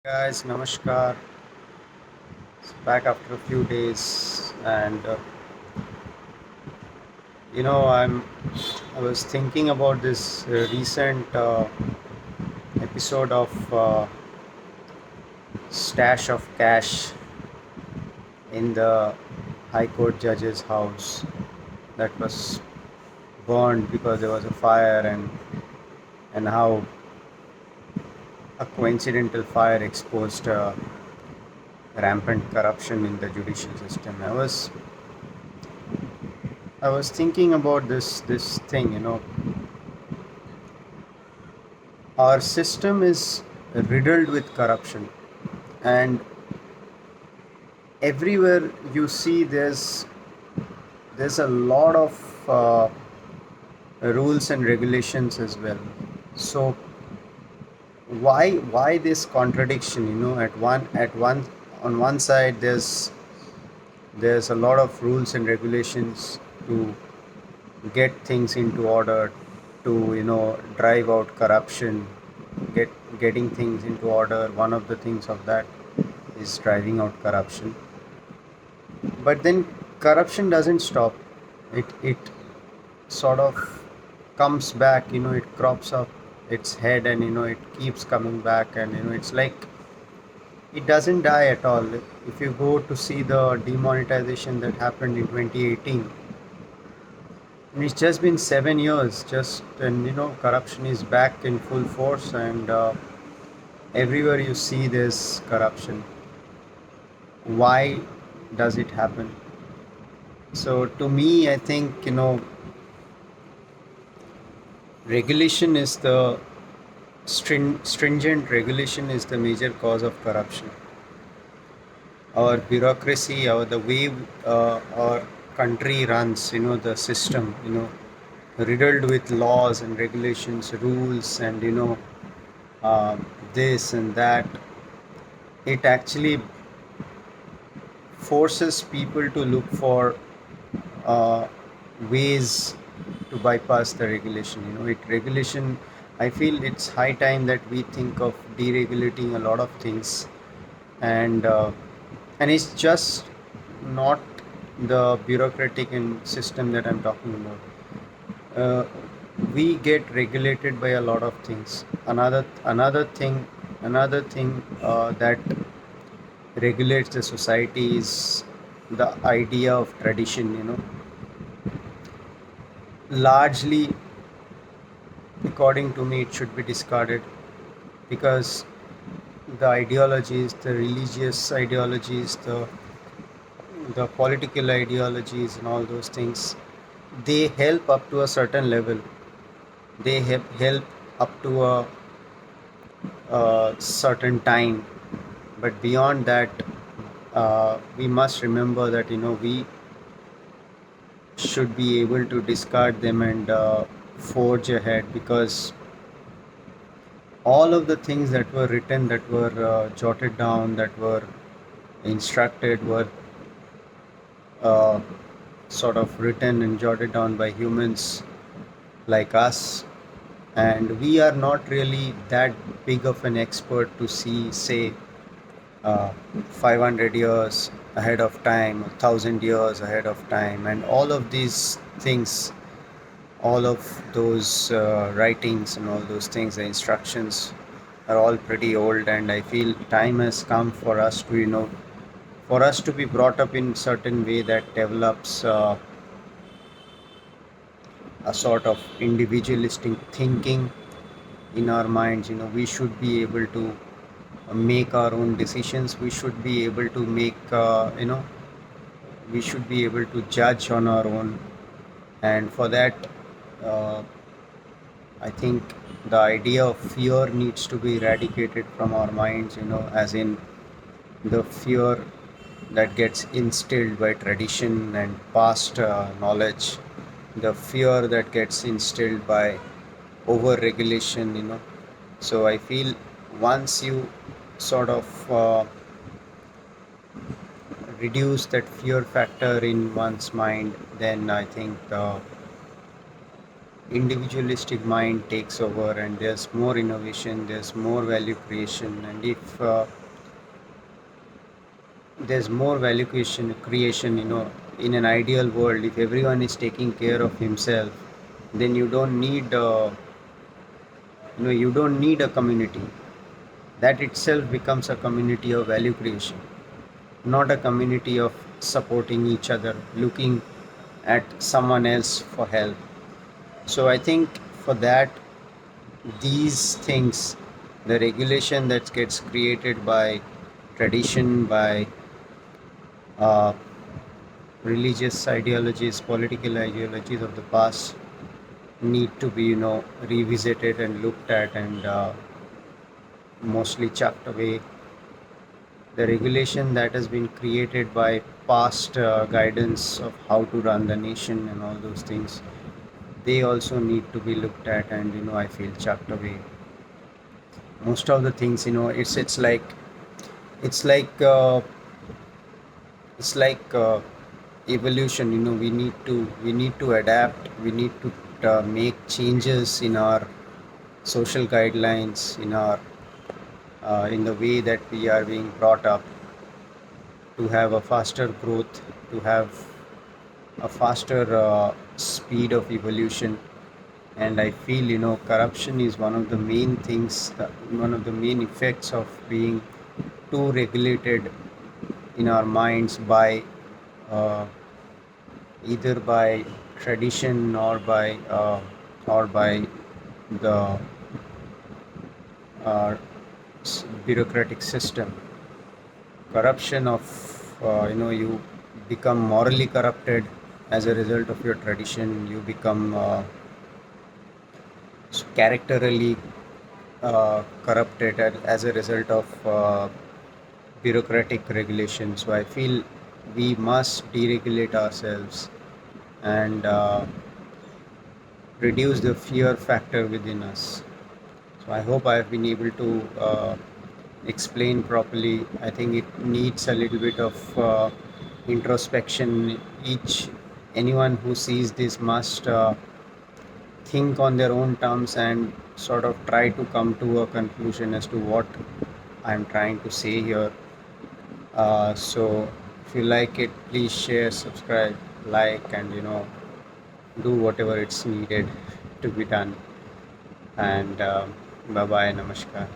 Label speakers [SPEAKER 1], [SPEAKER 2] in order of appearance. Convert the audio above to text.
[SPEAKER 1] Guys, namaskar. It's back after a few days, and I was thinking about this recent episode of stash of cash in the High Court judge's house that was burned because there was a fire, and how a coincidental fire exposed rampant corruption in the judicial system. I was thinking about this thing. Our system is riddled with corruption, and everywhere you see there's a lot of rules and regulations as well. So why this contradiction? At one on one side there's a lot of rules and regulations to get things into order, to drive out corruption, getting things into order. One of the things of that is driving out corruption. But then corruption doesn't stop. It sort of comes back. It crops up its head, and it keeps coming back, and it's like it doesn't die at all. If you go to see the demonetization that happened in 2018, and it's just been 7 years, just and corruption is back in full force, and everywhere you see there's corruption. Why does it happen? So to me, I think regulation is the stringent regulation is the major cause of corruption. Our bureaucracy, or the way our country runs, the system, riddled with laws and regulations, rules, and this and that. It actually forces people to look for uh, ways to bypass the regulation. Regulation. I feel it's high time that we think of deregulating a lot of things, and it's just not the bureaucratic and system that I'm talking about. We get regulated by a lot of things. Another thing that regulates the society is the idea of tradition. Largely, according to me, it should be discarded, because the ideologies, the religious ideologies, the political ideologies, and all those things, they help up to a certain level. They help up to a certain time, but beyond that, we must remember that we should be able to discard them and forge ahead, because all of the things that were written, that were jotted down, that were instructed, were uh, sort of written and jotted down by humans like us, and we are not really that big of an expert to see, say, uh, 500 years ahead of time, 1,000 years ahead of time, and all of these things, all of those writings and all those things, the instructions are all pretty old, and I feel time has come for us to for us to be brought up in certain way that develops a sort of individualistic thinking in our minds. We should be able to make our own decisions. We should be able to make we should be able to judge on our own, and for that, uh, I think the idea of fear needs to be eradicated from our minds, as in the fear that gets instilled by tradition and past knowledge, the fear that gets instilled by over regulation. So I feel once you sort of reduce that fear factor in one's mind, then I think individualistic mind takes over and there's more innovation, there's more value creation. And if there's more value creation, in an ideal world, if everyone is taking care of himself, then you don't need a community. That itself becomes a community of value creation, not a community of supporting each other, looking at someone else for help. So I think for that, these things, the regulation that gets created by tradition, by uh, religious ideologies, political ideologies of the past, need to be revisited and looked at and mostly chucked away. The regulation that has been created by past guidance of how to run the nation and all those things, they also need to be looked at and I feel chucked away. Most of the things, it's like uh, it's like evolution. We need to adapt. We need to make changes in our social guidelines, in the way that we are being brought up, to have a faster growth, to have a faster speed of evolution. And I feel corruption is one of the main things, one of the main effects of being too regulated in our minds by uh, either by tradition or by the bureaucratic system. Corruption of you become morally corrupted as a result of your tradition. You become characterally corrupted as a result of bureaucratic regulation. So I feel we must deregulate ourselves and reduce the fear factor within us. So I hope I have been able to explain properly. I think it needs a little bit of introspection. Anyone who sees this must think on their own terms and sort of try to come to a conclusion as to what I'm trying to say here. So if you like it, please share, subscribe, like, and do whatever it's needed to be done. And bye bye, namaskar.